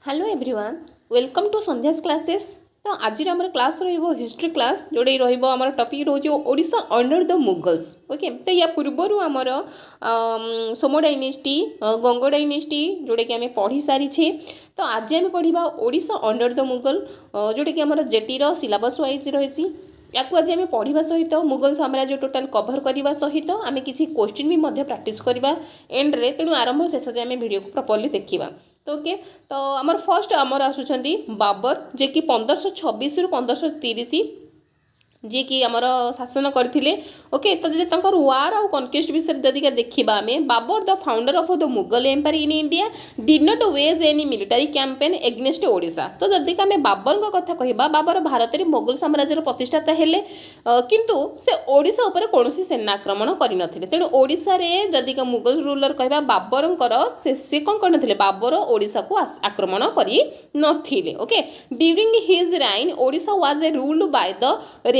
Hello everyone welcome to Sandhya's classes. तो आज आम क्लास हिस्ट्री क्लास जोड़े रही टॉपिक रोज Odisha under the Mughals. Okay, तो या पूर्वर आमर सोमो डायनेस्टी गंग डायनेस्टी जोड़ा कि आम पढ़ी सारी। तो आज आम पढ़ा ओडिशा अंडर द मुगल जोटा कि आम जेटीर सिलेबस वाइज रही। या आज आम पढ़ा सहित मुगल साम्राज्य टोटाल कभर करने सहित आम किसी क्वेश्चन भी प्रैक्टिस करवा एंड्रे। तेणु आरंभ शेष जाए आम वीडियो को प्रॉपर्ली देखा। तो ओके, तो आमर फर्स्ट आमर आसुचंती बाबर जे कि 1526 रु 1530 जी कि आमर शासन करथिले। ओके, तो जदि तंकर वार आउ कनक्वेस्ट विषय जदि देखिबा आमे, Babur the founder of the Mughal empire in India did not wage any military campaign against Odisha. तो जदि आमे बाबर को कथा कहिबा, बाबर भारत रे मुगल साम्राज्यर प्रतिष्ठाता हेले, किंतु से ओडिशा ऊपर कोनोसी सेना आक्रमण करि नथिले। तेणु ओडिशा रे जदि मुगल रूलर कहिबा बाबरंकर से कोन करनथिले, बाबर ओडिशा को आक्रमण करि नथिले। Okay, during his reign Odisha was a ruled by the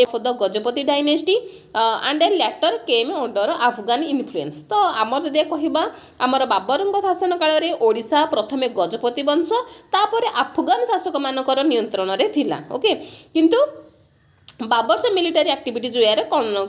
of the Gajapati dynasty and later came under Afghan influence। तो आमर जदि कहबा आमर बाबरंक शासन काल रे ओडिशा प्रथमे गजपति वंश तापर अफगान शासक मानकर नियंत्रण रे थिला। ओके, किंतु Babur's military activities were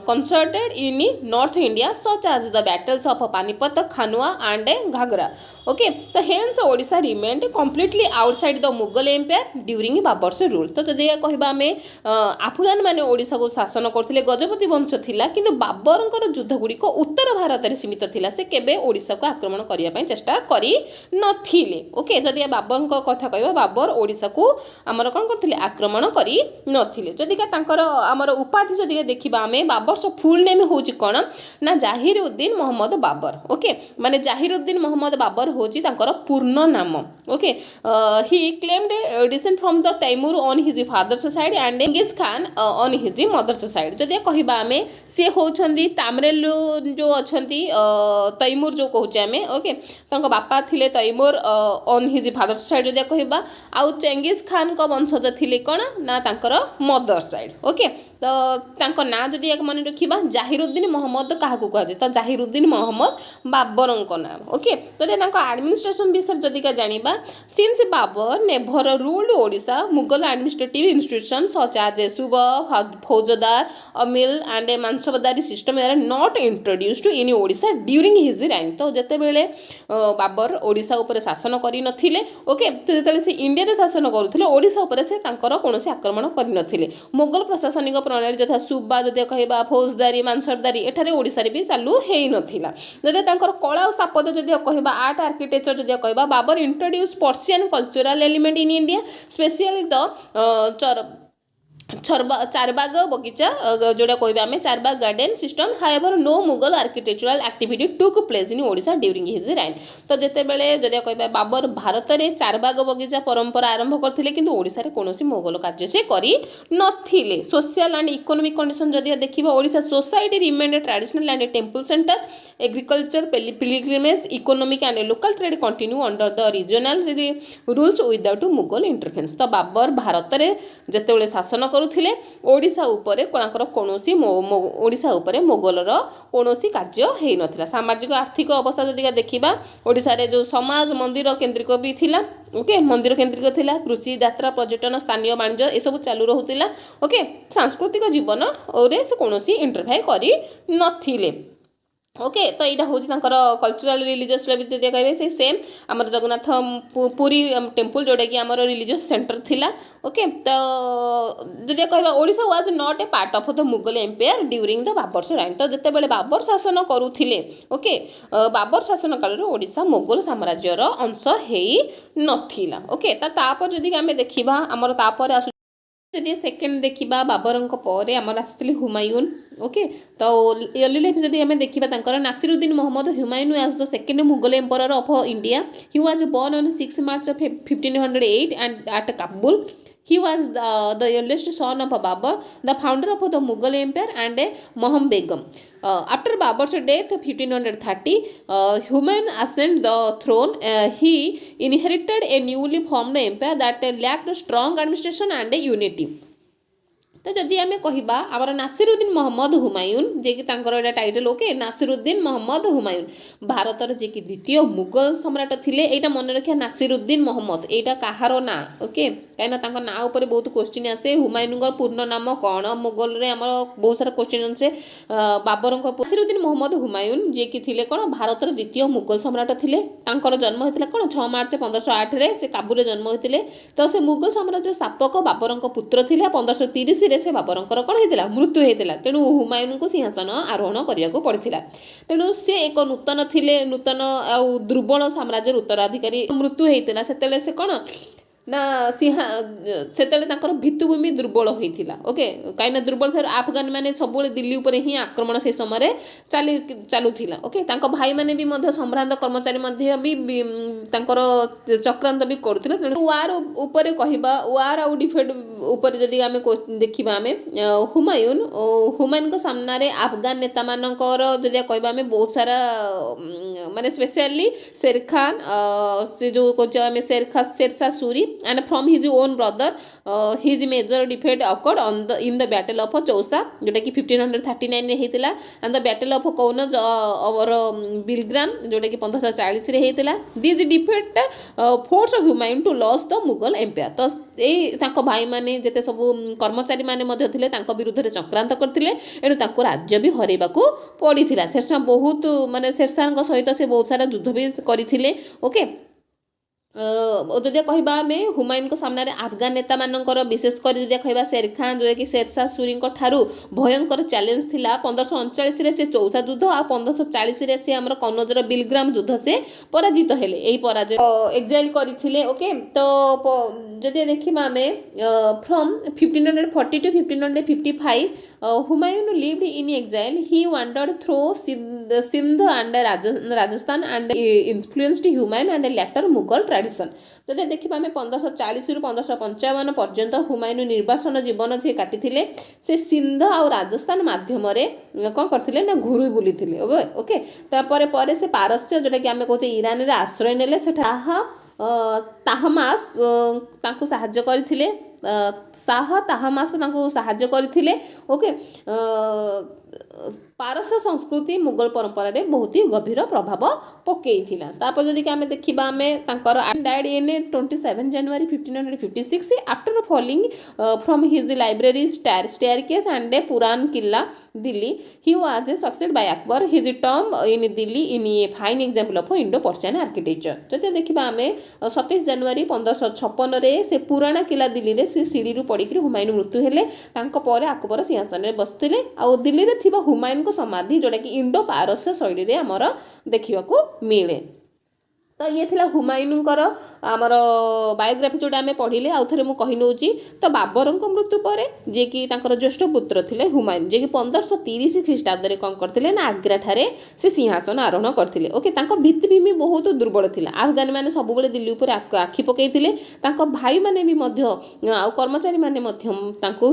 concentrated in North India such as the battles of Panipat, Khanwa and Ghagra। Okay, so hence Odisha remained completely outside the Mughal Empire during Babur's rule। तो जदि कहबा आमे अफगान माने ओडिशा को शासन करथिले, गजपति वंश थिला, किंतु बाबरंकर युद्ध गुड़िक उत्तर भारत में सीमित थिला। से केबे ओडिशा को आक्रमण करिया पय चेष्टा करि नथिले। ओके, जदि बाबरंक कथा कहबा, बाबर ओडिशा को हमर कोन करथिले, आक्रमण करि नथिले। जदि का तांकर आमर उपाधि जदि देखा आम, बाबर फुल नेम हूँ कौन ना जाहिरुद्दीन मोहम्मद बाबर। ओके, माने जाहिरुद्दीन मोहम्मद बाबर हूँ पूर्ण नाम। Okay, he claimed descent from the Timur on his father's side and Genghis Khan on his mother's side. जदि कहबा आम, सी होती तामरेल जो अच्छा तैमूर जो कहे आम। ओके, बापा थिले Timur on his father's side जदि कहबा, आउ चेंगिज खान को वंशज थिले कौन ना तांकर मदर साइड। ओके, तो तांको ना जदि एक मन रखिबा, जाहिरुद्दीन मोहम्मद क्या कहुए, तो जाहिरुद्दीन मोहम्मद बाबरंक नाम। ओके, तो तांको एडमिनिस्ट्रेशन विषय जदि का जानिबा, since Babur never ruled Odisha, Mughal administrative institution such as suba, faujdar, amil and mansabdari system are not introduced in Odisha during his reign. तो जिते बेले बाबर ओडिशा उपर शासन करि नथिले। ओके, तो जेतेले से इंडिया रे शासन करुथिले, ओडिशा उपर से तांकर कोनोसी आक्रमण करि नथिले। मुगल प्रशासनिक प्रणाली यथा सुबा जदि कहबा, फौजदारी, मांसबदारी एठारे ओडिशा रे भी चालू हेई नथिला। जदि तांकर कला और स्थापत्य जदि कहबा, आर्ट आर्किटेक्चर जदि कहबा, Babur introduce Persian cultural element in India, specially the charbagh बगीचा जोड़ा कहबा आम, charbagh garden system. However no Mughal architectural activity took place in Odisha during his reign. तो जिते बेले जदि कहबा बाबर भारत में चारबाग बगीचा परंपरा आरंभ करथिले, किंतु ओडिशा रे कोनोसी मुगल कार्य से करि नथिले। सोशल एंड इकोनॉमिक कंडीशन जदि देखिबा, Odisha society remained traditional and temple centre, agriculture, pilgrimage, economic and local trade continue under the regional rules without Mughal interference. तो बाबर भारत में जिते शासन करुथिले, ओडिशा उपरे कोनोसी ओडिशा उपरे मोगलर कोनोसी कार्य हेई नथिला। सामाजिक आर्थिक अवस्था जदि देखिबा, ओडिशा रे जो समाज मंदिर केंद्रिक भी थिला। ओके, मंदिर केंद्रिक थिला, कृषि, यात्रा, पर्यटन, स्थानीय वाणिज्य ए सब चालू रहुतिला। ओके, सांस्कृतिक जीवन और से कोनोसी इंटरफेयर करि नथिले। ओके, तो यहाँ हूँ कल्चरल रिलीजियस भी कहे से सेम आमर जगन्नाथ पुरी टेम्पल जोटा कि आमर रिलीजियस सेंटर थिला। ओके, तो जदि कहबा, Odisha was not a part of the Mughal empire during the Babur's reign. तो जिते बेले बाबर शासन करुथिले, ओके, बाबर शासन काल रे ओडिशा मुगल साम्राज्यर अंश हेई नथिला। ओके, तापर जदि आमे देखिबा, आमर तापर आसु जदि सेकेंड देखा बाबरंक पर आमर आसते हुमायून। ओके, तो अर्ली लाइफ जदि आम देखा, Nasiruddin Mohammad Humayun as the second Mughal emperor of India. He was born on 6 March 1508 and at Kabul. He was the eldest son of Babur, the founder of the Mughal Empire, and Moham Begum. After Babur's death 1530, Humayun ascended the throne. He inherited a newly formed empire that lacked strong administration and unity. तो जदि आम कहवा आमर नासिरुद्दीन मोहम्मद हुमायून जे कि तांकर एटा title okay Nasiruddin Mohammad Humayun भारतर जे कि द्वितीय मुगल सम्राट थिले एटा मन रखिया नासिरुद्दीन मोहम्मद एटा कहार ना ओके कहीं तांकर ना ऊपर बहुत क्वेश्चन आसे हुमायून पूर्ण नाम कौन मुगल रे आमर बहुत सारा क्वेश्चन आसे बाबर नासिरुद्दीन मोहम्मद हुमायून जे कि थिले कौन भारतर द्वितीय मुगल सम्राट थिले तांकर जन्म होता कौन 6 मार्च 1508 रे से काबुल जन्म होते तो से मुगल साम्राज्य स्थापक बाबर पुत्र थिले 1530 से बाबरंकर कौन होता मृत्यु होता तेणु हुमायून को सिंहासन आरोहण करने को पड़ता तेणु से एक नूतन थिले नूतन आउ दुर्बल साम्राज्य उत्तराधिकारी मृत्यु होता से कौन ना सिंहा से भित्तिभूमि दुर्बल होता ओके कहीं दुर्बल थे आफगान मैंने सब दिल्ली उपर ही आक्रमण से समय चलुला ओके भाई मैंने भी सम्भ्रांत कर्मचारी भी चक्रांत भी करुले वार उपर कहवा वार आउ डिफेट उपर जदि आम देखा आम हुमायून सामने आफगान नेता मानकर जदि कहवा आम बहुत सारा माने स्पेशली शेर खान से जो कहे Sher Shah Suri and from his own brother his major defeat occurred in the battle of Chausa जोटा कि 1539 रे हेतिला and the battle of कौनज और बिलग्राम जोटा कि 1540 रे हेतिला this defeat forced Humayun to lose the Mughal empire तो ए तांको भाई माने जेते सब कर्मचारी माने मध्य थिले तांको विरुद्ध रे चक्रांत करथिले एनु तांको राज्य भी हरेबाकू पड़िथिला शेरशाह बहुत माने शेरशाह सहित से बहुत सारा युद्ध भी करिथिले ओके जदि कहवा आम हुमायून सामने आफगान नेता मानकर विशेषकर जदि कहवा शेर खान जो कि शेरशाह सूरी ठारू भयंकर चैलेंज थिला 1539 रे से चौसा युद्ध आ 1540 रे से हमर कनौजर बिलग्राम युद्ध से पराजित हेले एही पराजय एक्साइल करथिले ओके तो जदि देखिबा आम from 1540 to 1555 Humayun lived in exile. He wandered through Sindh and Rajasthan and influenced Humayun and later Mughal tradition. जदि देखिबा आम 1540 रु 1555 पर्यंत हुमायून निर्वासन जीवन जे काटिथिले से सिंध आ राजस्थान माध्यम कौन करथिले ना घुरी बुलीथिले ओके तापर परे से पारस्य जोटा कि आम कहचे ईरान रे आश्रय नेले सेठा ताहमास तांको साहाय्य करथिले शाह ताहमास तांको साहाय्य करथिले ओके पारस्य संस्कृति मुगल परंपरा रे बहुत ही गभीर प्रभाव पकेइथिला तापर जदि कि आमे देखिबा आमे तांकर died in 27 January 1556 after falling from his library staircase and a Purana Qila Delhi he was succeeded by Akbar his term in Delhi in a fine example of Indo Persian architecture जदि देखिबा आमे 27 जनवरी 1556 रे से पुराना किला दिल्ली रे से सीढ़ी रु पड़ी हुमायून मृत्यु हेले तांको परे अकबर सिंहासन रे बसथिले आ दिल्ली रे थिबा हुमायून समाधि जोटा कि इंडो पारस्य शैली रे हमर देखिबाकू मिले तो ये थिला हुमायून आमर बायोग्राफी जोटा आम पढ़िले आउ थे मुझे कही नौची तो बाबर मृत्यु पर जे कि ज्येष्ठ पुत्र थे हुमायून जे कि 1530 ख्रीष्टाब्द कौन करते ना आग्रा ठारे से सिंहासन आरोहण करते ओके भित्तिभूमि बहुत दुर्बल थिला आफगानी मैंने सब दिल्ली उपर आखि पकईले भाई मैंने भी कर्मचारी मैंने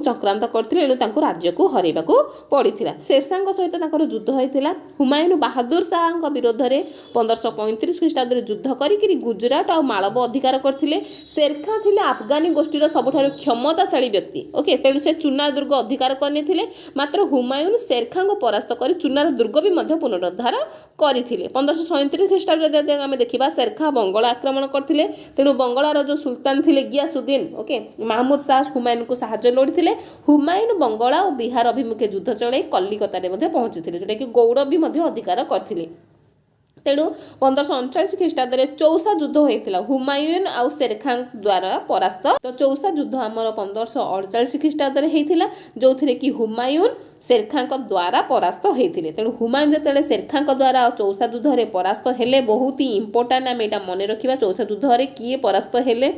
चक्रांत करते एणु राज्य को हरैबा पड़ा शेरशाह सहित युद्ध होता हुमायून बहादुर शाह विरोध में 1535 ख्रीष्टाब्द युद्ध करी गुजरात और मालव अधिकार करथिले शेरखां थिले आफगानी गोष्ठीर सबुठारु क्षमताशाली व्यक्ति ओके तेणु से चुनार दुर्ग अधिकार करने मात्र हुमायून शेरखां को परास्त कर चुनार दुर्ग भी पुनरुद्धार करथिले 1537 ख्रीष्टाब्द आम देखा शेरखां बंगाल आक्रमण करथिले तेणु बंगालार जो सुल्तान थिले गियासुद्दीन ओके महमूद शाह हुमायून को साहाय्य लोड़िथिले हुमायून बंगाल और बिहार अभिमुखे युद्ध चलाई कलिकता पहुंची जोटा कि गौड़ भी अधिकार करथिले तेणु 1539 ख्रीष्टाब्द चौसा युद्ध होता हुमायून आउ शेरखां द्वारा परास्त तो चौसा युद्ध आमर 1548 ख्रीष्टाब्द होता जो थे कि हुमायून शेरखां द्वारा परास्त होते तेणु हुमायून जो शेरखां द्वारा चौसा युद्ध में परास्त हेले बहुत ही इंपोर्टाट आम यहाँ मन रखा चौसा युद्ध में किए परास्त हेले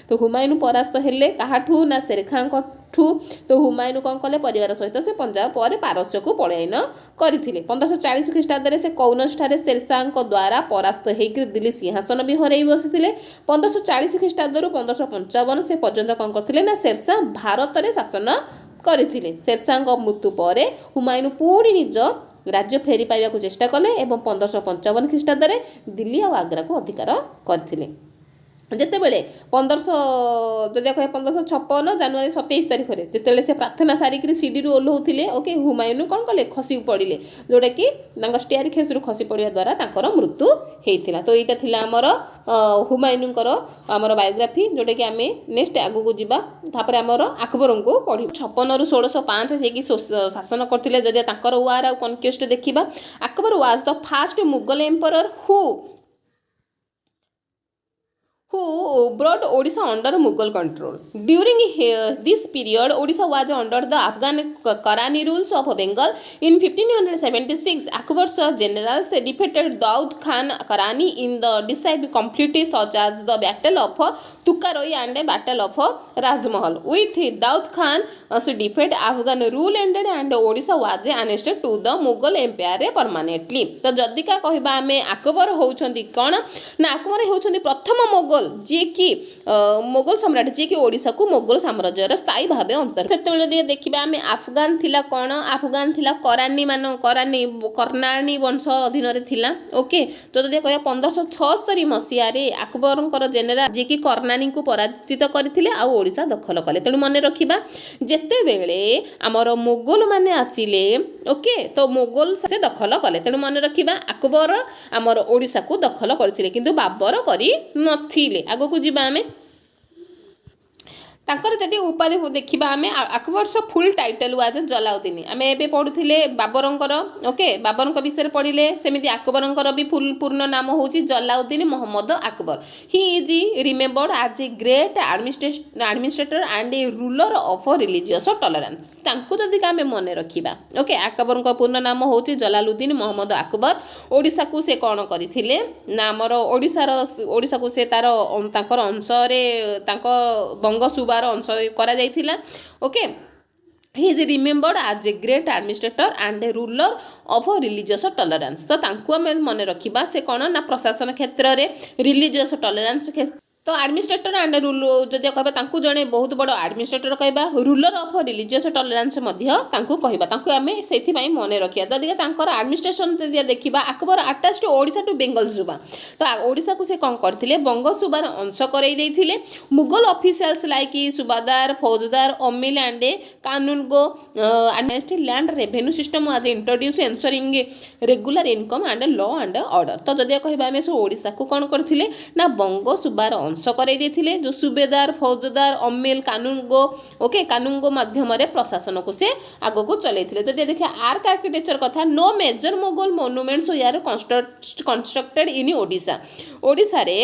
तो हुमायून परास्त हेले काहाठू ना शेरखां तो हुमायून कौन कले परिवार सहित से पंजाब पर पारस्य को पलायन करथिले 1540 ख्रीष्टाब्द से कौनस ठारे शेरशाह द्वारा परास्त होकर दिल्ली सिंहासन भी हरई बसी 1540 ख्रीष्टाब्द 1555 से पर्यंत कौन करथिले ना शेरशाह भारत में शासन करथिले शेरशाह मृत्यु पर हुमायून पुणी निज राज्य फेरी पाइबा चेष्टा कले 1555 ख्रीष्टाब्द दिल्ली और आग्रा को अधिकार करथिले। ଯେତେବେଳେ 1500 ଯଦି କହେ 1556 ଜାନୁଆରୀ 27 ତାରିଖରେ ଯେତେବେଳେ ସେ ପ୍ରାର୍ଥନା ସାରିକିରି ସିଡ଼ିରୁ ଓହ୍ଲାଉଥିଲେ ଓକେ ହୁମାୟୁନ କ'ଣ କଲେ ଖସି ପଡ଼ିଲେ ଯେଉଁଟାକି ତାଙ୍କ ଷ୍ଟେୟାର ଖେସ୍ରୁ ଖସି ପଡ଼ିବା ଦ୍ୱାରା ତାଙ୍କର ମୃତ୍ୟୁ ହେଇଥିଲା। ତ ଏଇଟା ଥିଲା ଆମର ହୁମାୟୁନଙ୍କର ଆମର ବାୟୋଗ୍ରାଫି ଯେଉଁଟାକି ଆମେ ନେକ୍ସଟ ଆଗକୁ ଯିବା। ତାପରେ ଆମର ଆକବରଙ୍କୁ ପଢ଼ିବା 56ରୁ 1605 ଯିଏକି ଶାସନ କରିଥିଲେ। ଯଦି ତାଙ୍କର ୱାର୍ ଆଉ କନକ୍ୱେଷ୍ଟ ଦେଖିବା Akbar was the first Mughal emperor who brought Odisha under Mughal control. During this period, Odisha was under the Afghan Karani rules of Bengal. In 1576, Akbar's generals defeated Daud Khan Karani in the decisive conflict such as the Battle of Tukaroi and Battle of Rajmahal. With Daud Khan's defeat, Afghan rule ended and Odisha was annexed to the Mughal Empire permanently. तो जदि का कहबा आमे अकबर होउछंती कोन ना अकबर होउछंती प्रथम मोगल जे कि मोगल सम्राट जे कि ओडिसा को मोगल साम्राज्यर स्थायी भाबे अंतर सेतेबेले देखिबा आमे अफगान थिला कोन अफगान थिला करानी कर्नानी वंश अधीन रे थिला ओके। तो जदि कहया 1576 मसिया रे अकबरंकर जेनेराल जे कि कर्नानी को पराजित करथिले आ ओडिसा दखल कले। तेणु मन रखिबा जेतेबेले हमर मोगल माने आसिले ओके तो मोगल से दखल कले। तेणु मन रखिबा अकबर हमर ओडिसा को दखल करथिले किंतु बाबर करी नथिले। आगो को जिबा आमे तांकर जदि उपाधि देखिबा आमे Akbar's full title was Jalauddin आमे एबे पढुथिले बाबरंकर ओके बाबरंक विषय पढिले सेमिति अकबरंकर भी फुल पूर्ण नाम होची Jalaluddin Mohammad Akbar. He is remembered as a great administrator and a ruler of religious tolerance. तांको जदि आमे मने रखिबा ओके अकबरंक पूर्ण नाम होची जलालुद्दीन मोहम्मद अकबर। ओडिसा को से कोन करिथिले ना हमर ओडिसा को से तार तांकर अंश रे तांको बंग सुबा अंश करा जाइथिला okay. he is remembered as a great administrator and a ruler of religious tolerance। तो तांको हमें मन रखिबा से कोन ना प्रशासन क्षेत्र रे रिलीजियस टॉलरेंस तो एडमिनिस्ट्रेटर एंड रूल जदि कहबा तांको जणे बहुत बड़ एडमिनिस्ट्रेटर कहबा रूलर ऑफ रिलीजियस टॉलरेंस मध्य तांको कहबा तांको हमें सेथि पई मने रखिया। जदि तांकर एडमिनिस्ट्रेशन जदि देखिबा अकबर अटैच्ड ओडिसा टू बेंगल सुबा तो ओडिसा को से कोन करथिले बंग सुबार अंश करई देथिले। Mughal officials like subedar faujdar amil and qanungo administrative land revenue system आज introduce ensuring regular income and law and order. तो जदि कहबा हमें सो ओडिसा को कोन करथिले ना बंग सुबार करे जो सुबेदार फौजदार अमील कानूनगो ओके कानूनगो माध्यम प्रशासन को से आग को चलते। तो देखिए आर्क आर्किटेक्चर कथा no major Mughal monuments are constructed in Odisha. Odisha रे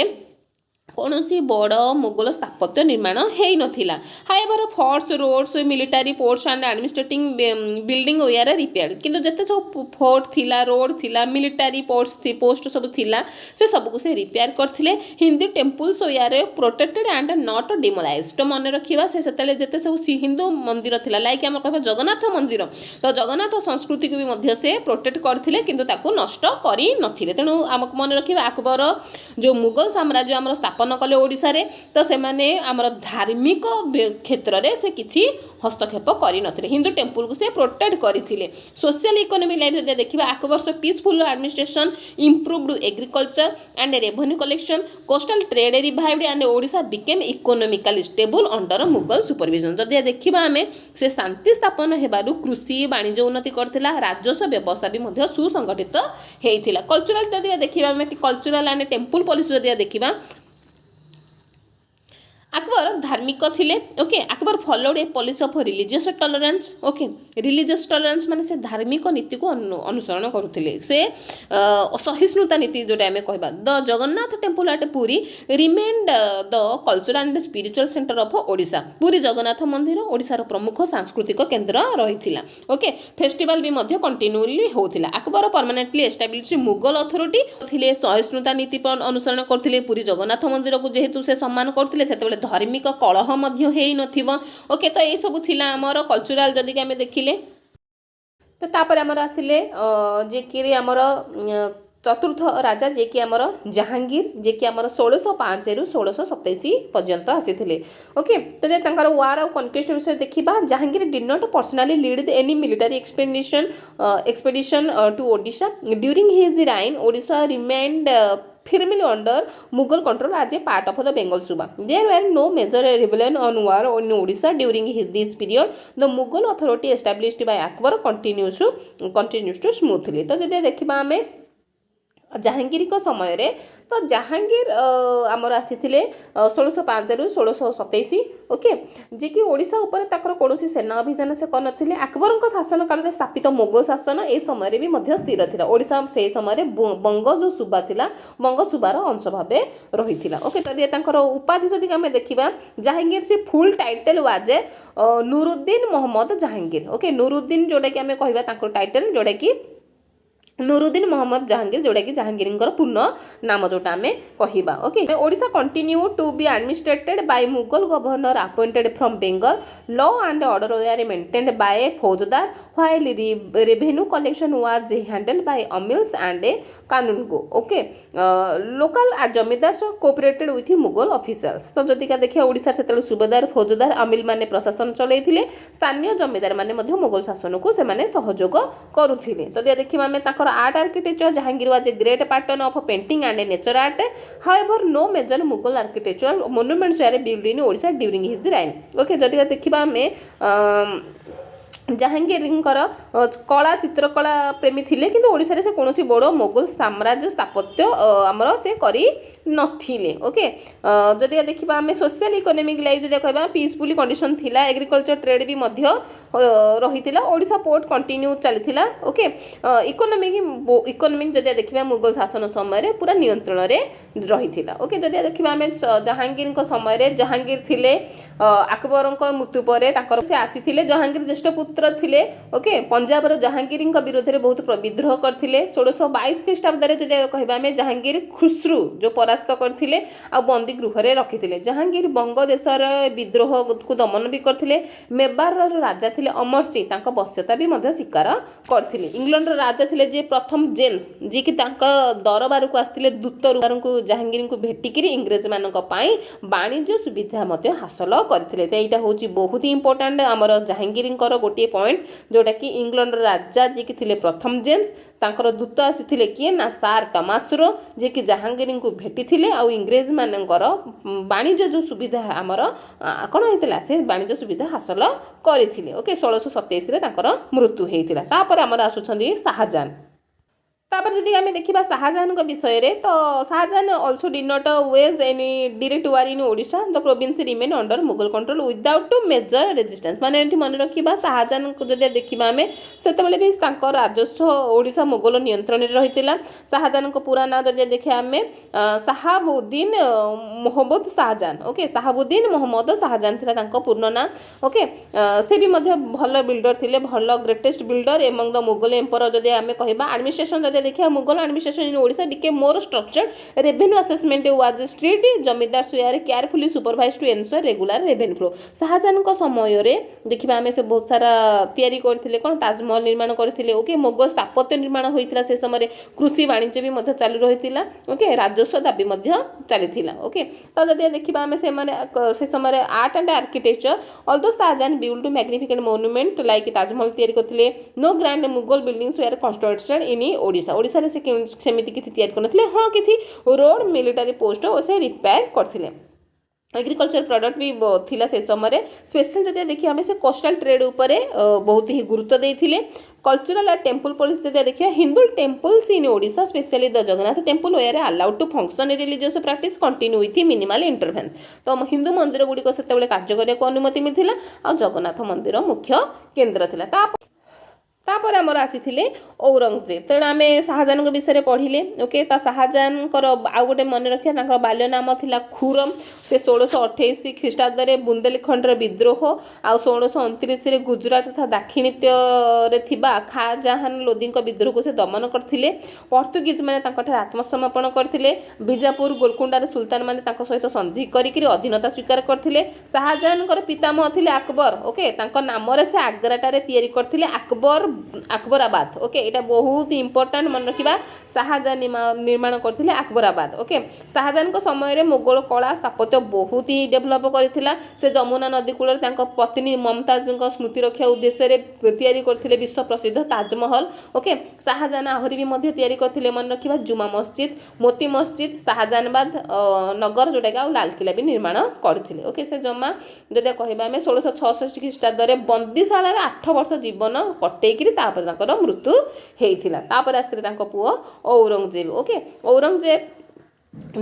कौन सी बड़ मुगल स्थापत्य निर्माण हो नाला। However forts roads military ports and administrating building were repaired किंतु जिते सब फोर्ट थिला रोड थिला मिलिटारी पोस्ट सब थिला से सबको से रिपेयर करथिले। Hindu temples were protected and not demolished. तो मन रखिबा से सेतले जिते सब हिंदू मंदिर थिला लाइक हम कहबा जगन्नाथ मंदिर तो जगन्नाथ संस्कृति को भी मध्य से प्रोटेक्ट करथिले किंतु ताको नष्ट करी नथिले। तेणु हमक मन रखिबा अकबर जो मुगल साम्राज्य हमर स्थापन कले ओडिसा रे तो से माने हमर धार्मिक क्षेत्र रे से किछि हस्तक्षेप करि नथिले। हिंदू टेम्पल को से प्रोटेक्ट करिथिले। सोशल इकोनॉमी लाइफ जदि देखिबा Akbar's peaceful administration improved agriculture and revenue collection coastal trade revived and Odisha became economically stable under Mughal supervision. जदि देखिबा हमें से शांति स्थापन हेबारु कृषि वाणिज्य उन्नति करथिला राजस्व व्यवस्था भी मध्य सुसंगठित हेइथिला। कल्चरल जदि देखिबा हमें कल्चरल एंड टेम्पल पॉलिसी जदि देखिबा अकबर धार्मिक थिले okay. Akbar followed a policy of religious tolerance okay. Religious tolerance माने से धार्मिक नीति को अनुसरण करुथिले। से सहिष्णुता नीति जोटा हमें कहबा the Jagannath temple at Puri remained the cultural and spiritual centre of Odisha. Puri Jagannath मंदिर ओडिसा रो प्रमुख सांस्कृतिक केंद्र रहिथिला ओके। फेस्टिवल भी मध्य कंटिन्यूअली होथिला। Akbar permanently establish Mughal authority थिले सहिष्णुता नीति अनुसरण करथिले। पुरी जगन्नाथ मंदिर को जेहेतु से सम्मान करथिले सेतेबेले धार्मिक कलह मध्य हेई नथिबो ओके। तो ये सब थिला हमर कल्चरल जदि आमे देखिले तो तापर हमर आसिले जे कि हमर चतुर्थ राजा जे कि हमर जहांगीर जे कि हमर 1605 रु 1627 पर्यंत आसीथिले ओके। तो जे तंकर वार ऑफ कन्क्वेस्ट विषय देखिबा Jahangir did not personally lead any military expedition to Odisha during his reign Odisha remained firmly under Mughal control as a part of the Bengal Suba. There were no major rebellion on war in Odisha during this period. The Mughal authority established by Akbar continues to smoothly. तो जदि देखा आम जहांगीर समय रे तो जहांगीर आमर आसी 1605 रु 1627 ओके जे कि ओडिशा उपर ताकर कोनोसी सेना अभियान से करनथिले अकबर शासन काल में स्थापित मोगल शासन ए समय भी मध्य स्थिर थिला ओडिशा से समय बंग जो सुबा थिला बंग सुबार अंश भाबे रहिथिला ओके तो ये ताकर उपाधि जदि आमे देखिबा जहांगीर से full title was Nuruddin Mohammad Jahangir okay Nuruddin जोडा कि आमे कहबा ताकर टाइटल जोडा कि नूरुद्दीन मोहम्मद जहांगीर जोड़ा कि जहांगीर पूर्ण नाम जोटा आम कहवा okay Odisha continue to be administered by Mughal governor appointed from Bengal law and order were maintained by faujdar while revenue collection was handled by amils and qanungo okay local zamindar cooperated with Mughal officers तो जदि का देखिए ओडिशा से सुबेदार फौजदार अमिल माने प्रशासन चलैथिले स्थानीय जमीदार माने मध्य मुगल शासन को से माने सहयोग करुथिले तो देखिबा में art architecture Jahangir was a great pattern of painting and nature art. However, no major Mughal architectural monuments were built in Odisha during his reign. Okay, जदि देखिबा हमें जहांगीर कला चित्रकला प्रेमी थिले किंतु ओडिशा रे से कोनोसी बड़ मोगल साम्राज्य स्थापत्य आमर से करी नथिले ओके जदि देखिबा हमें सोशल इकोनॉमिक लाइफ जदि कहबा पीसफुली कंडीशन थिला एग्रीकल्चर ट्रेड भी मध्य रहिथिला ओडिशा पोर्ट कंटिन्यू चलिथिला ओके इकोनॉमिक जदि देखिबा मुगल शासन समय रे पूरा नियंत्रण रे रहिथिला ओके जदि देखिबा हमें जहांगीर समय रे जहांगीर थिले अकबर मृत्यु पर ताकर से आसीथिले जहांगीर ज्येष्ठ पुत्र थिले ओके पंजाब रो जहांगीर विरोध में बहुत विद्रोह करथिले 1622 ख्रीष्टाब्द रे जदि कहबा हमें जहांगीर खुसरू जो परास्त करथिले आ बंदी गृह रे रखिथिले जहांगीर बंग देशर विद्रोह को दमन भी करथिले मेवार रो राजा थिले अमर सिंह तांको बश्यता भी मध्य स्वीकार करथिले इंग्लैंड रो राजा थिले जे प्रथम जेम्स जे कि तांको दरबार को आस्थिले दूत को जहांगीर को भेटिकिरी इंग्रेज मानक पई वाणिज्य सुविधा मध्य हासिल करथिले तो एटा होची बहुत इंपोर्टेंट हमर जहांगीर गोटे पॉइंट जोटा कि इंग्लैंड राजा जी की थिले प्रथम जेम्स तांकर दूत आसीथिले किए ना सार टमासरो जे कि जहांगीर को भेटिथिले आ इंग्रेज मानकर वाणिज्य जो सुविधा आमर कौन होता से वाणिज्य सुविधा हासिल करथिले ओके 1627 रे तांकर मृत्यु होता तापर आमर आसुछंदी शाहजहान तापर जदि आम देखा शाहजहान विषय रे तो Shahjahan also did not wage any direct war in Odisha the province remain under Mughal control without major resistance माने मन रखा शाहजहान को जदि देखा आम से भी राजस्व ओडिशा मुगल नियंत्रण में रही शाहजहान को पूरा ना जदि देखा आम शहाबुद्दीन मोहम्मद शाहजहान ओके शहाबुद्दीन मोहम्मद शाहजहान था पूर्ण ना ओके से भी भल बिल्डर थे भल greatest builder among the Mughal emperor जदि आम कह एडमिनिस्ट्रेशन देखिए Mughal administration in Odisha became more structured revenue assessment was strict zamindar were carefully supervise to ensure regular revenue flow Shahjahan को समय रे देखिबा हमें से बहुत सारा तैयारी करथिले कोन ताजमहल निर्माण करथिले ओके मुगल स्थापत्य निर्माण होइतिला से समय कृषि वाणिज्य भी मध्य चालू रहितिला ओके राजस्व दाबी मध्य चलिथिला ओके तो जदि देखिबा हमें से समय art and architecture although Shahjahan build magnificent monument like Taj Mahal तैयारी करथिले no grand Mughal buildings were constructed in Odisha Odisha रे सेमिति किछि तैयारी करनथिले हां किछि रोड मिलिटरी पोस्ट से रिपेयर करथिले एग्रीकल्चर प्रोडक्ट भी थिला से समय स्पेशल जदि देखिए हमें से कोस्टल ट्रेड ऊपर बहुत ही गुरुत्व देथिले कल्चरल और टेम्पल पॉलिसी जदि देखिए Hindu temples in Odisha specially the Jagannath temple were allowed to function religious practice continue with minimal intervention तो हिंदू मंदिर गुड़िक से कार्य करने को अनुमति मिलता और जगन्नाथ मंदिर मुख्य केन्द्र था तापर आमर आसीथिले औरंगजेब तेणु आम शाहजहान विषय पढ़िले ओके शाहजहान आउ गोटे मन रखिया बाल्य नाम थिला खुरम से 1628 ख्रीष्टाब्द में बुंदेलखंड विद्रोह आ 1629 गुजरात तथा दाक्षिणात्य थिबा शाहजहान लोदी विद्रोह को से दमन करथिले पोर्तुगीज माने आत्मसमर्पण करथिले बीजापुर गोलकुंडार सुल्तान माने सहित संधि करिकरी अधीनता स्वीकार करथिले शाहजहान पितामह थिले अकबर ओके नाम से आग्राटारे तैयारी करथिले अकबर আকবରାबाद ओके एटा बहुत इंपोर्टेंट मन रखा शाहजहां निर्माण करथिले আকবরাবাদ ओके शाहजहां को समय रे मुगल कला स्थापत्य बहुत ही डेभलप करथिला से जमुना नदी कूल पत्नी ममताज स्मृति रक्षा उद्देश्य रे तैयारी करथिले विश्व प्रसिद्ध ताजमहल ओके शाहजहां आहरी भी मध्य तैयारी करथिले मन रखा जुमा मस्जिद मोती मस्जिद शाहजहानाबाद नगर जोटा कि लाल किला भी निर्माण करथिले ओके से जमा जदि कहबा हमें 1666 ख्रीष्टाब्द रे बंदीशाला 8 वर्ष जीवन कटेकिरी तापर ताकर मृत्यु हेइथिला तापर आस्ते तांको पुओ Aurangzeb okay Aurangzeb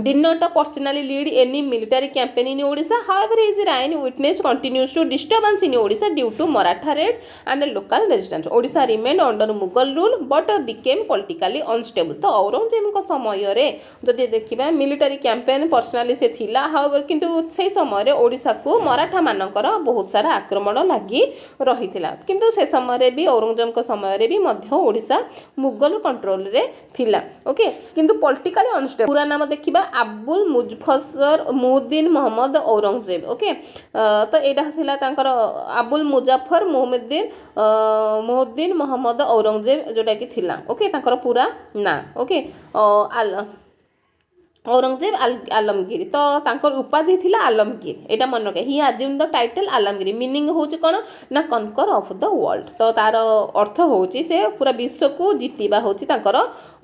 did not personally lead any military campaign in Odisha. However, his reign witnessed continuous to disturbance in Odisha due to Maratha raid and local resistance. Odisha remained under Mughal rule but became politically unstable. तो औरंगजेब को समय रे जदि देखिबा military campaign personally से थिला however किंतु से समय रे ओडिसा को मराठा मानकर बहुत सारा आक्रमण लागि रहिथिला किंतु से समय रे भी औरंगजेब को समय रे भी मध्य ओडिसा मुगल कंट्रोल रे थिला ओके किंतु पॉलिटिकली अनस्टेबल पूरा नाम देखिबा अब्दुल मुजफ्फर मुद्दीन मोहम्मद औरंगजेब ओके तो एटा थिला तांकर अब्दुल मुजफ्फर मुद्दीन मोहम्मद औरंगजेब जोटा कि थिला ओके तांकर पूरा ना ओके औरंगजेब आलमगीर तो तांकर उपाधि थिला आलमगीर एटा मन रखे he assume the title Alamgir meaning होची कोन ना कनकर ऑफ द वर्ल्ड तो तार अर्थ होची से पूरा विश्व को जीतिबा होची तांकर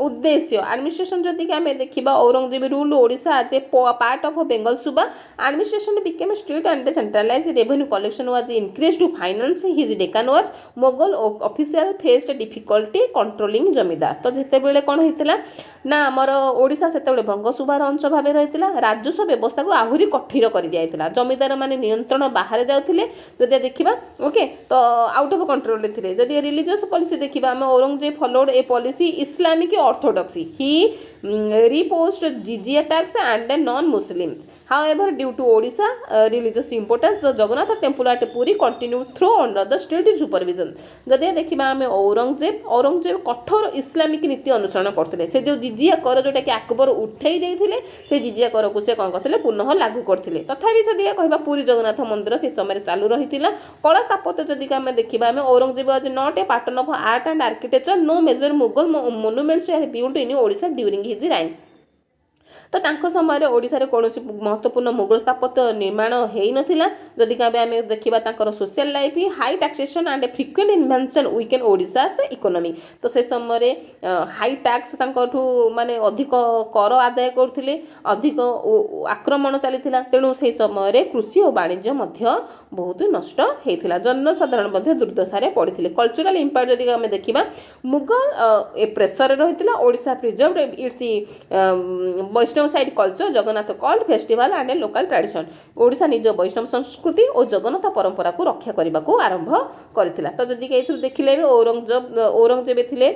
उद्देश्य एडमिनिस्ट्रेशन जदि कि हमें देखिबा Aurangzeb rule Odisha as a part of Bengal suba administration became strict and centralised revenue collection was increased to finance his Deccan wars Mughal official faced difficulty controlling zamindar तो जेते बेले कोन हेतिला ना हमर ओडिशा सेते बेले बंग सूबार अंश भाव रही राजस्व व्यवस्था को आहरी कठिन कर दिया जमीदार माने नियंत्रण बाहर जाते जदि देखा ओके तो आउट ऑफ कंट्रोल थे जदि रिलीजियस पॉलिसी देखा आम Aurangzeb followed a policy Islamic orthodoxy he reposed jizya tax and non Muslims however due to Odisha religious importance the Jagannath temple at Puri continue through under the state supervision जदि देखा आम औरंगजेब कठोर Islamic नीति अनुसरण करते से जो जिजिया कर जोटा कि अकबर उठे देते से जिजिया कर को से कौन करते पुनः लागू करते तथापि जदि कह पुरी जगन्नाथ मंदिर से समय चालू रही कला स्थापत्य जदि आम देखा आम Aurangzeb was not a pattern of art and architecture no major Mughal monuments are built in Odisha during his reign तो तांको समय ओडिशा रे कोनोसी महत्वपूर्ण मुगल स्थापत्य निर्माण हेई नथिला जदि काबे आमे देखिबा तांकर social life high taxation and frequent invention weekend Odisha से इकोनॉमी तो से समय रे हाई टैक्स तांकठू माने अधिक कर आदाय करथिले अधिक आक्रमण चलीथिला तेणु से समय रे कृषि और वाणिज्य मध्य बहुत नष्ट हेथिला जनसाधारण मध्य दुर्दशा रे पड़िथिले कल्चरल इंपैक्ट जदि आमे देखिबा मुगल ए प्रेशर रहिथिला Odisha preserve its Vaishnava side culture Jagannath cult festival and local tradition Odisha निज वैष्णव संस्कृति और जगन्नाथ परंपरा को रक्षा करने को आरंभ करथिला तो जदि एथुर देखिले औरंगजेब थिले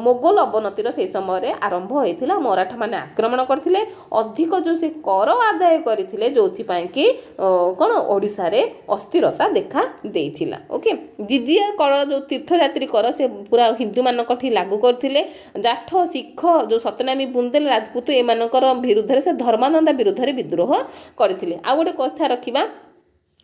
मोगल अवनतिर से समय आरंभ होइथिला मराठा माने आक्रमण करथिले अधिक जो से कर आदाय करथिले जोथि पय कि कोन ओडिशा रे अस्थिरता देखा देइथिला ओके जिजिया कर जो तीर्थयात्री कर से पूरा हिंदू मानकठी लागू करथिले जाठ सिख जो सतनामी बुंदेल राजपूत एमानकर विरुद्ध से धर्मानंदा विरुद्ध विद्रोह करथिले आ गोटे कथा रखिबा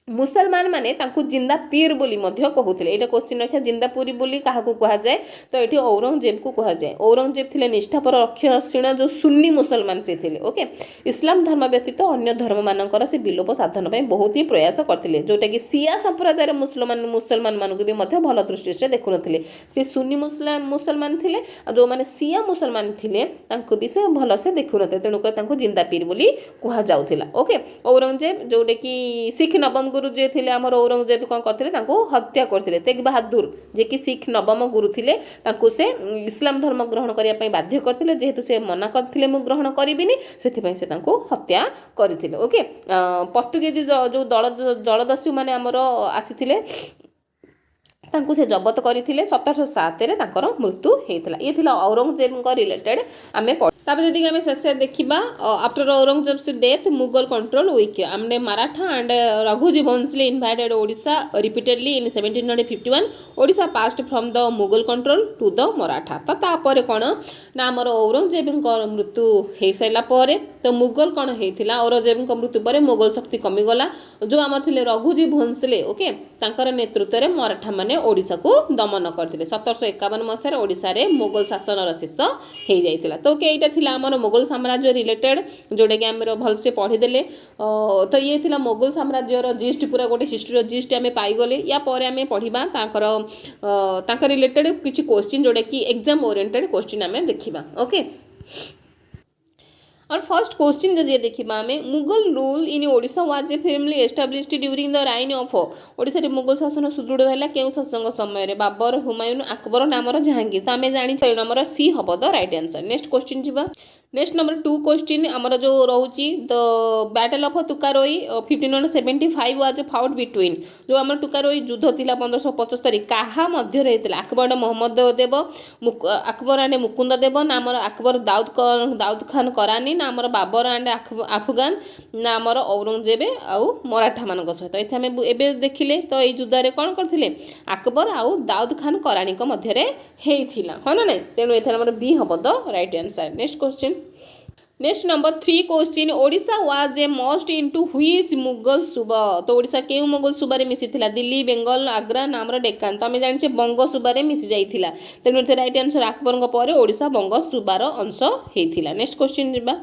मुसलमान माने तांको जिंदा पीर बोली मध्य कहूथिले एटा क्वेश्चन रखिया जिंदा पुरी बोली काहाकू कहा जाए तो एठी औरंगजेब को कहा जाए औरंगजेब थिले निष्ठापर रक्षणशील जो सुन्नी मुसलमान से थिले ओके इस्लाम धर्म व्यतीत अन्य धर्म मानकर से विलोप साधन पय बहुत ही प्रयास करथिले जोटा कि सिया संप्रदाय रे मुसलमान मानकु भी मध्य भल दृष्टि से देखु नथिले से सुन्नी मुसलमान थिले जो माने सिया मुसलमान थिले तांको भी से भल से देखु नथिले तेनु कर तांको जिंदा पीर बोली कहा जाउथिला ओके औरंगजेब जोटे कि सिख नवम गुरु जे थिले हमर औरंगजेब कोन करथिले तांको हत्या करथिले तेग बहादुर जे कि सिख नवम गुरु थिले तांको से इस्लाम धर्म ग्रहण करिया पय बाध्य करथिले जेहेतु से मना करथिले मु ग्रहण करिबिनी सेथि पय से तांको हत्या करथिले ओके पोर्तुगीज जो जलदस्यु माने हमर आसीथिले तांको से जबत करथिले 1707 रे तांकर मृत्यु हेइथिला ये थिला औरंगजेब को रिलेटेड आमे तापर जदि आम शेष देखा after Aurangzeb's death Mughal control weak आमने Maratha and Raghuji Bhonsle invited Odisha repeatedly in 1751 Odisha passed from the Mughal control to the Maratha. तो तापर कौन ना आमर औरंगजेब मृत्यु हो सारा पर तो मुगल कौन होता औरंगजेब मृत्यु पर मुगल शक्ति कमिगला जो आम थे रघुजी भोंसले ओके तांकर नेतृत्व में मराठा माने ओडिशा को दमन करते 1751 मसीह ओडिशा रे मुगल शासन शेष हो जाता। तो ये थिला आमर मुगल साम्राज्य रिलेटेड जोटा कि आम भलसे पढ़ीदे तो ये थिला मुगल साम्राज्यर जिस्ट पूरा गोटे हिस्ट्री जिस्ट आम पाईगले या पर आम पढ़ा तांकर रिलेटेड किसी क्वेश्चन जोटा कि एग्जाम ओरिएंटेड क्वेश्चन आम देखा ओके। और फर्स्ट क्वेश्चन जब देखा आम Mughal rule in Odisha was A firmly established during the reign of Odisha Mughal शासन सुदृढ़ है क्यों शासक समय बाबर हुमायून अकबर नामर जहांगीर। तो आम जानी नंबर सी हम the right answer. Next question जी नेक्स्ट नंबर 2 क्वेश्चन आमर जो रोचे the battle of Tukaroi 1575 was fought between जो आम तुकारोई युद्ध थी 1575 क्या मध्य अकबर मोहम्मद देव अकबर एंड मुकुंद देव नामर अकबर दाऊद खान करानी नामर बाबर एंड अफगान नामर औरंगजेब आउ मराठा मान सहित ये देखिले तो ये युद्ध में कौन करते अकबर आउ दाऊद खान करानी मध्य है ना नहीं तेणु ये नंबर बी हम the right answer. Next question next number 3 question Odisha was A must into which Mughal सूबा। तो ओडिशा केउ मुगल सूबारे मिसी थिला दिल्ली बेंगल आग्रा नामर डेक्कान। तो आम जाने बंग सूबारे मिसी जाइथिला तेणु राइट आंसर अकबर पर ओडिशा बंग सूबार अंश होइथिला। नेक्स्ट क्वेश्चन जिबा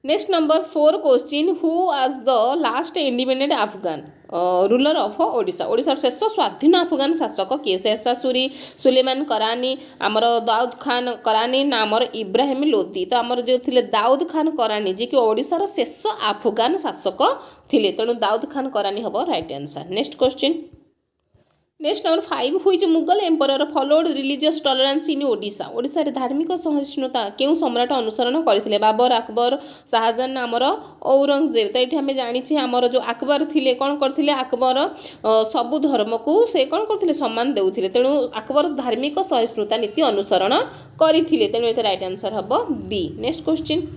next number 4 question who was the last independent Afghan ruler of Odisha Odisha शेष स्वाधीन अफगान शासक किए शेषा सूरी सुलेमान करानी आमर दाऊद खान करानी नामर इब्राहिम लोदी। तो आमर जो थे दाऊद खान करानी जी कि ओडिशार शेष अफगान शासक थिले तेणु दाऊद खान करानी हम right answer. Next question next number 5 हुई Mughal emperor followed religious tolerance in Odisha Odisha रे धार्मिक सहिष्णुता केउ सम्राट अनुसरण करथिले बाबर अकबर शाहजहान आमर औरंगजेब। तो ये आम जानी आमर जो अकबर थिले कौन करथिले अकबर सबु धर्म को से कौन करथिले सम्मान देउथिले तेणु अकबर धार्मिक सहिष्णुता नीति अनुसरण करथिले तेणु ये राइट आंसर हम बी। नेक्स्ट क्वेश्चन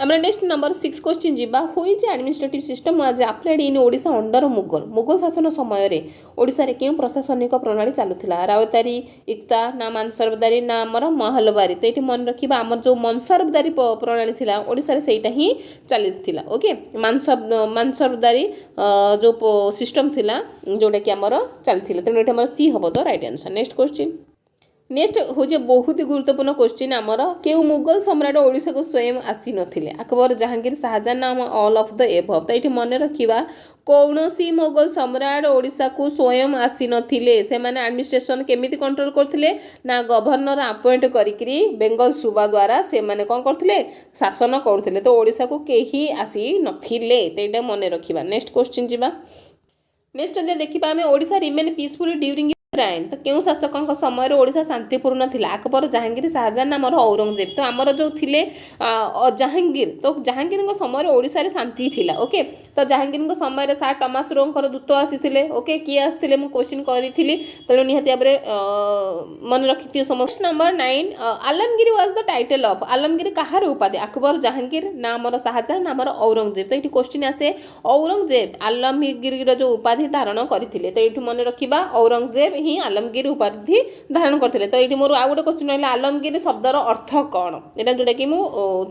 आम नेक्स्ट नंबर 6 क्वेश्चन जीवा which administrative system was applied in Odisha under Mughal Mughal शासन समय ओडिशा रे क्यों प्रशासनिक प्रणाली चलुला रावतारी इक्ता ना मानसरबदारी ना आमर महलबारी। तो ये मन रखा आमर जो मनसरबदारी प्रणाली थी ओडिशा रे सेटा ही चलता ओके मानसरबदारी जो सिस्टम थिला जोटा कि आमर चलता तेणु ये सी हम तो right answer. Next question next हूँ बहुत ही गुरुत्वपूर्ण क्वेश्चन आमर केउ मुगल सम्राट ओडिशा को स्वयं आसी नथिले अकबर जहांगीर शाहजहान नाम ऑल ऑफ द एबव। तो ये मन रखा कौन सी मुगल सम्राट ओडिशा को स्वयं आसी नथिले से माने एडमिनिस्ट्रेशन केमिति कंट्रोल करथिले ना गवर्नर अपॉइंट करिकरी बेंगल सूबा द्वारा से माने कौन करथिले शासन करथिले। तो ओडिशा को केही आसी नथिले तो ये मन रखा। नेक्स्ट क्वेश्चन जीवा नेक्स्ट देखा आम ओडिशा रिमेन पीसफुल ड्यूरिंग राइन। तो क्यों शासकों समय ओडिशा शांतिपूर्ण थिला अकबर जहांगीर शाहजहान आमर औरंगजेब। तो आमर जो थिले जहांगीर तो जहांगीर समय ओडिशा रे शांति थिला ओके। तो जहांगीर समय सार टमास रोंकर दूत आसीथिले ओके किए आसीथिले मु क्वेश्चन करी तेणु निहाती भाबरे मन रखिथियो समस्त। Number 9 Alamgiri was the title of Alamgiri कहार उपाधि अकबर जहांगीर ना आमर शाहजहान आमर औरंगजेब। तो ये क्वेश्चन आसे औरंगजेब आलमगिरी जो उपाधि धारण करथिले। तो ये मन रखा औरंगजेब ही आलमगिर उपाधि धारण करते। तो ये मोर आउ गोटे क्वेश्चन रहा आलमगिर शब्दर अर्थ कौन यहाँ जोटा कि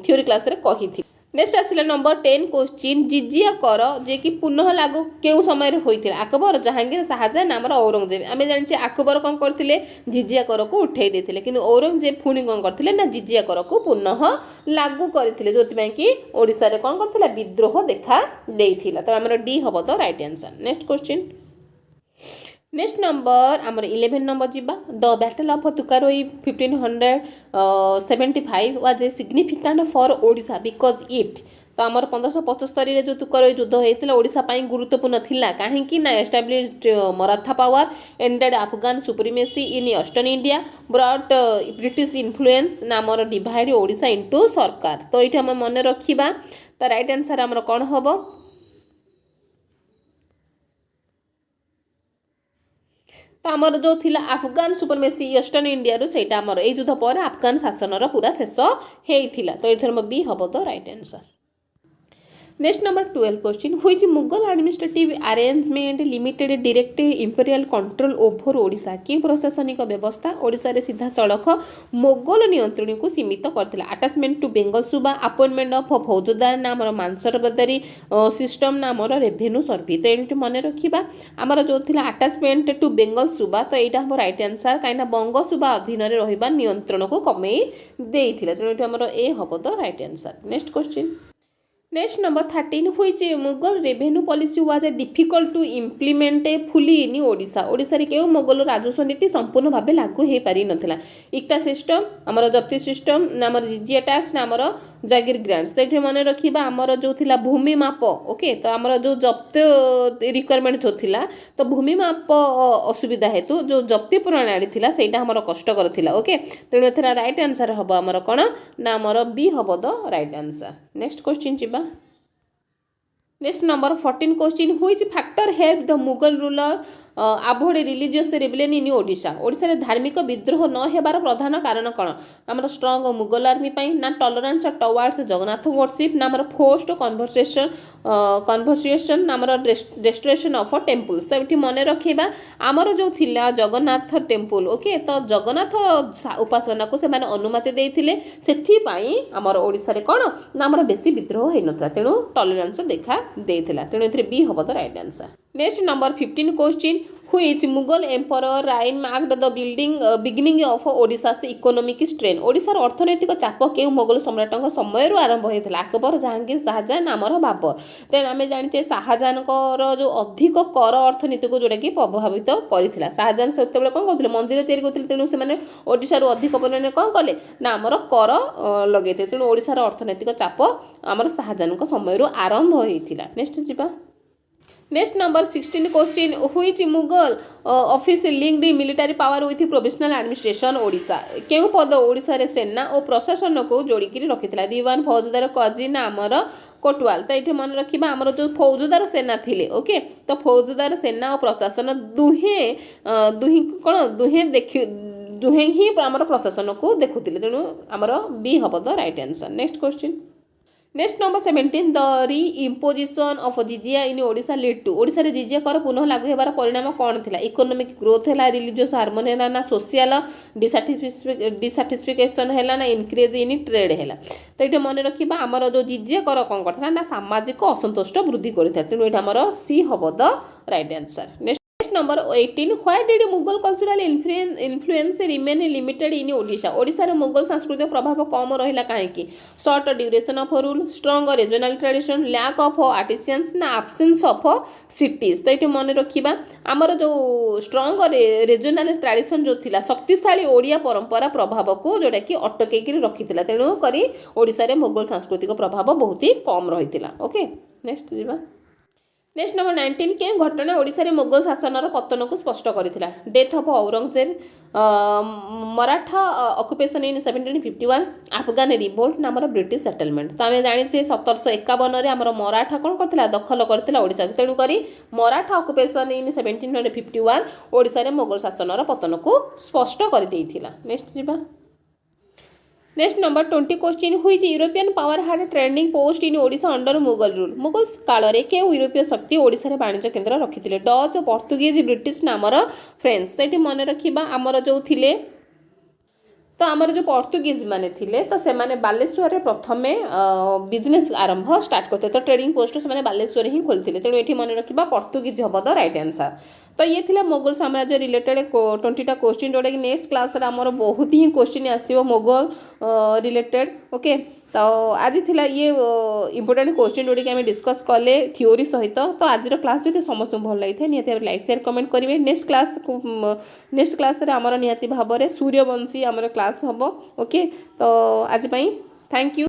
थ्योरी क्लास रे कही थी। नेक्स्ट आसला नंबर 10 क्वेश्चन जिजिया कर जे कि पुनः लागू केउ समय होता अकबर जहांगीर शाहजहान आमर औरंगजेब। आम जाने अकबर कौन करते जिजिया कर को उठे देते कि औरंगजेब पुणी कौन करते ना जिजिया कर को पुनः लागू करते जो कि ओडिशा रे कौन करते विद्रोह देखा देइथिला। तो आमर डी हम तो right answer. Next question next number आमर 11 नंबर जीवा the battle of Tukaroi 1575 was a significant for Odisha because it. तो आमर 1575 जो तुकारोई युद्ध होता ओडिशा पाई गुरुत्वपूर्ण थिला कहीं ना established Maratha power ended Afghan supremacy in eastern India brought British influence ना आमर डिवाइड ओडिशा इनटू सरकार। तो ये आम मन रखा तो राइट आंसर आमर कौन हम तो आमर जो थिला अफगान सुपरमेसी ईस्टर्न इंडिया रु सेटा आमर ए युद्ध पर अफगान शासन पूरा शेष होइथिला। तो एथर बी हबो तो right answer. Next number 12 question which Mughal administrative arrangement limited direct imperial control over Odisha की प्रशासनिक व्यवस्था ओडिशा रे सीधा सड़क मोगल नियंत्रण को सीमित करथिला। अटैचमेंट टू बेंगल सुबा अपॉइंटमेंट ऑफ फौजदार नामर मानसरबदारी सिस्टम नामर रेवेन्यू सर्विस। तो एठी मन रखिबा हमर जो थिला अटैचमेंट टू बेंगल सुबा तो एटा हम राइट आंसर काइना बंग सुबा अधीन रे रहिबा नियंत्रण को कमेई देइथिला। तो एठी हमर ए हबो तो right answer. Next question next number 13 which Mughal revenue policy was difficult to implement fully in Odisha. Odisha रे केउ मुगल राजस्व नीति संपूर्ण भाबे लागू हे पारि नथिला। इक्ता सिस्टम हमर जप्ती सिस्टम नामर जिजिया टैक्स नामर जागिर ग्रांट्स। तो ये मन रखा आमर जो थिला भूमि माप ओके तो आमर जो जप्त रिक्वायरमेंट जो थिला तो भूमि माप असुविधा हेतु जो जप्ती प्रणाली थिला सेटा हमर कष्टकर थिला ओके। तेणु एथरा राइट आंसर हबो हमर कोन ना हमर बी हबो the right answer. Next question जिबा next number 14 question which factor help the Mughal ruler avoid religious rebellion in Odisha. Odisha रे धार्मिक विद्रोह न हेबार प्रधान कारण कौन आमर स्ट्रॉन्ग मुगल आर्मी पाई ना टॉलरेंस टुवर्ड्स जगन्नाथ वर्शिप ना आमर फोर्स्ड कन्वर्सेशन ना आमर रेस्टोरेशन ऑफ टेम्पल्स। तो ये मन रखा आमर जो थिला जगन्नाथ टेम्पल ओके तो जगन्नाथ उपासना को से माने अनुमति देइथिले सेथिपाई आमर ओडिशा रे कोन ना आमर बेसी विद्रोह हे नथला तेणु टॉलरेंस देखा देइथिला। तेणु एथरे बी हबो the right answer. Next number 15 question which Mughal emperor reign marked the beginning of Odisha's economic strain. ओडिशार अर्थनैतिक चाप केउ मुगल सम्राटक समय आरंभ होता अकबर जहांगीर शाहजहान आमर बाबर। तेन आम जाने शाहजहान जो अधिक कर अर्थनीति को जोटा कि प्रभावित करता। शाहजहान से कौन करते मंदिर तैयारी करते तेणु से ओडिशार अधिक परिमाण कौन कले ना आमर कर लगे तेणु ओडिशार अर्थनैतिक चाप आमर शाहजहान समय आरंभ होता। नेक्स्ट जीवा next number 16 question which Mughal office linked military power with provisional administration Odisha. केउ पद ओडिशा रे सेना और प्रशासन को जोड़िकी रखिथिला दीवान फौजदार कजी नामर कोटवाल। तो ये मन रखा आमर जो फौजदार सेना थिले ओके तो फौजदार सेना और प्रशासन दुहे ही आमर प्रशासन को देखुथिले तेणु आमर बी हबो the right answer. Next question next number 17 the reimposition of jizya in Odisha lead to. Odisha रे जिजिया कर पुनः लागू हेबार परिणाम कौन थिला इकोनॉमिक ग्रोथ हैला रिलीजियस हार्मोनी हैला ना सोशल डिसैटिस्फैक्शन हैला ना इंक्रीज इन ट्रेड हैला। तो ये मन रखा आमर जो जिजिया कर कौन करथिला ना सामाजिक असंतोष वृद्धि करथिला तेणु एटा हमर सी हबो the right answer. Next number 18 why did Mughal cultural influence remain limited in Odisha. Odisha रे मुगल सांस्कृतिक प्रभाव कम रहिला काहेकि short duration of rule strong regional tradition lack of artisans ना एब्सेंस ऑफ सिटीज। तो ये मन रखा आमर जो स्ट्रॉन्ग रीजनल ट्रेडिशन जो थिला शक्तिशाली ओडिया परंपरा प्रभाव को जोटा कि अटकैकी रखिथिला तेणु करी ओडिशा रे मुगल सांस्कृतिक प्रभाव बहुत ही कम रहिथिला ओके। नेक्स्ट जीवा नेक्स्ट नंबर 19 के घटना ओडिशा रे मुगल शासनर पतन को स्पष्ट करथिला death of Aurangzeb Maratha occupation in 1751 Afghan revolt नामर ब्रिटिश सेटलमेंट। तो आम जाने 1751 रे आमर मराठा कौन करथिला दखल करथिला ओडिशा तेणु करी मराठा ऑक्युपेशन इन 1751 ओडिशा रे मुगल शासनर पतन को स्पष्ट कर देइथिला। नेक्स्ट जीवा next number 20 question which European power hard trading post in Odisha under Mughal rule. Mughal काल रे केउ यूरोपीय शक्ति ओडिशा रे वाणिज्य केंद्र रखिथिले डच पोर्तुगीज ब्रिटिश नामर फ्रेंच। तो ये मन रखा आमर जो थिले तो आमर जो पोर्तुगीज माने थिले तो से माने बालेश्वर रे प्रथमे बिजनेस आरंभ स्टार्ट करते तो ट्रेडिंग पोस्ट से माने बालेश्वर ही खोलथिले तेणु एठी मन रखा पोर्तुगीज हबो द राइट आंसर। तो ये थिला मुगल साम्राज्य रिलेटेड 20टा क्वेश्चन जोटा कि नेक्स्ट क्लास रे आमर बहुत ही क्वेश्चन आसीबो मुगल रिलेटेड ओके। तो आज थिला ये इंपोर्टेंट क्वेश्चन जोटा कि आम डिस्कस कले थ्योरी सहित। तो आज क्लास जो समस्त भल लगी है निहाती लाइक शेयर कमेंट करेंगे। नेक्स्ट क्लास रे आमर निहाती भाव में सूर्यवंशी आमर क्लास हम ओके। तो आज थैंक यू।